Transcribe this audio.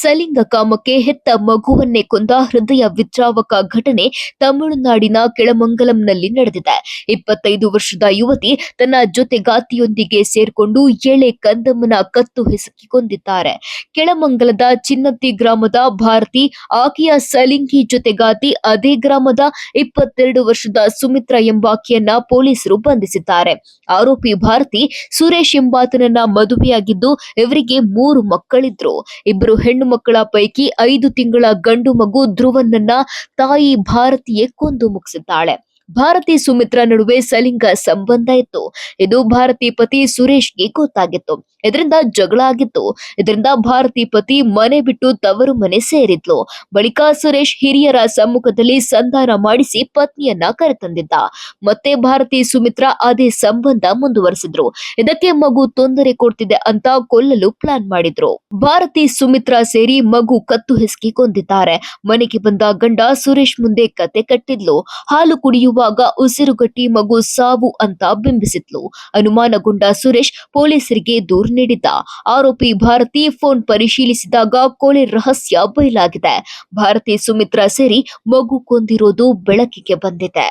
ಸಲಿಂಗ ಕಾಮಕ್ಕೆ ಹೆತ್ತ ಮಗುವನ್ನೇ ಕೊಂದ ಹೃದಯ ವಿದ್ರಾವಕ ಘಟನೆ ತಮಿಳುನಾಡಿನ ಕೆಳಮಂಗಲಂನಲ್ಲಿ ನಡೆದಿದೆ. 25 ವರ್ಷದ ಯುವತಿ ತನ್ನ ಜೊತೆಗಾತಿಯೊಂದಿಗೆ ಸೇರ್ಕೊಂಡು ಎಳೆ ಕಂದಮ್ಮನ ಕತ್ತು ಹಿಸುಕಿ ಕೊಂದಿದ್ದಾರೆ. ಕೆಳಮಂಗಲದ ಚಿನ್ನತ್ತಿ ಗ್ರಾಮದ ಭಾರತಿ ಆಕೆಯ ಸಲಿಂಗಿ ಜೊತೆಗಾತಿ ಅದೇ ಗ್ರಾಮದ 22 ವರ್ಷದ ಸುಮಿತ್ರಾ ಎಂಬಾಕೆಯನ್ನ ಪೊಲೀಸರು ಬಂಧಿಸಿದ್ದಾರೆ. ಆರೋಪಿ ಭಾರತಿ ಸುರೇಶ್ ಎಂಬಾತನನ್ನ ಮದುವೆಯಾಗಿದ್ದು ಇವರಿಗೆ 3 ಮಕ್ಕಳಿದ್ರು. 2 ಹೆಣ್ಣು ಮಕ್ಕಳ ಪೈಕಿ 5 ತಿಂಗಳ ಗಂಡು ಮಗು ಧ್ರುವನನ್ನ ತಾಯಿ ಭಾರತಿಯೇ ಕೊಂದು ಮುಗಿಸಿದ್ದಾಳೆ. ಭಾರತಿ ಸುಮಿತ್ರಾ ನಡುವೆ ಸಲಿಂಗ ಸಂಬಂಧ ಇತ್ತು. ಇದು ಭಾರತಿ ಪತಿ ಸುರೇಶ್ಗೆ ಗೊತ್ತಾಗಿತ್ತು. ಇದರಿಂದ ಜಗಳ ಆಗಿತ್ತು. ಇದರಿಂದ ಭಾರತಿ ಪತಿ ಮನೆ ಬಿಟ್ಟು ತವರು ಮನೆ ಸೇರಿದ್ಲು. ಬಳಿಕ ಸುರೇಶ್ ಹಿರಿಯರ ಸಮ್ಮುಖದಲ್ಲಿ ಸಂಧಾನ ಮಾಡಿಸಿ ಪತ್ನಿಯನ್ನ ಕರೆತಂದಿದ್ದ. ಮತ್ತೆ ಭಾರತಿ ಸುಮಿತ್ರಾ ಅದೇ ಸಂಬಂಧ ಮುಂದುವರೆಸಿದ್ರು. ಇದಕ್ಕೆ ಮಗು ತೊಂದರೆ ಕೊಡ್ತಿದೆ ಅಂತ ಕೊಲ್ಲಲು ಪ್ಲಾನ್ ಮಾಡಿದ್ರು. ಭಾರತಿ ಸುಮಿತ್ರಾ ಸೇರಿ ಮಗು ಕತ್ತು ಹಿಸುಕಿ ಕೊಂದಿದ್ದಾರೆ. ಮನೆಗೆ ಬಂದ ಗಂಡ ಸುರೇಶ್ ಮುಂದೆ ಕತೆ ಕಟ್ಟಿದ್ಲು. ಹಾಲು ಕುಡಿಯುವಾಗ ಉಸಿರುಗಟ್ಟಿ ಮಗು ಸಾವು ಅಂತ ಬಿಂಬಿಸಿದ್ಲು. ಅನುಮಾನಗೊಂಡ ಸುರೇಶ್ ಪೊಲೀಸರಿಗೆ ದೂರು ನೀಡಿದ್ದ. ಆರೋಪಿ ಭಾರತಿ ಫೋನ್ ಪರಿಶೀಲಿಸಿದಾಗ ಕೊಲೆ ರಹಸ್ಯ ಬಯಲಾಗಿದೆ. ಭಾರತಿ ಸುಮಿತ್ರಾ ಸೇರಿ ಮಗು ಕೊಂದಿರೋದು ಬೆಳಕಿಗೆ ಬಂದಿದೆ.